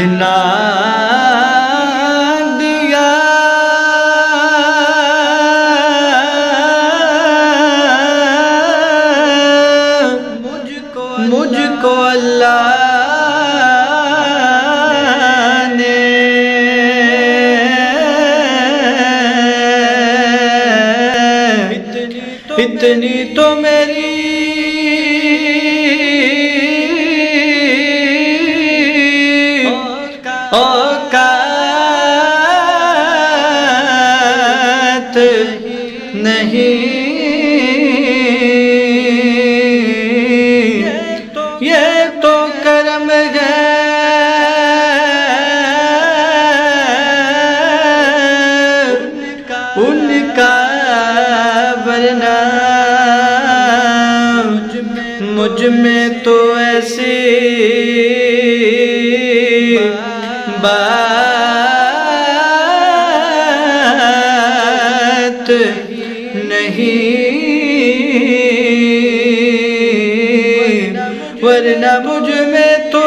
اتنا دیا مجھ کو اللہ نے، اتنی تو میری اوقات نہیں، یہ تو کرم ہے ان کا، ورنہ مجھ میں تو ایسی بات نہیں، ورنہ مجھ میں تو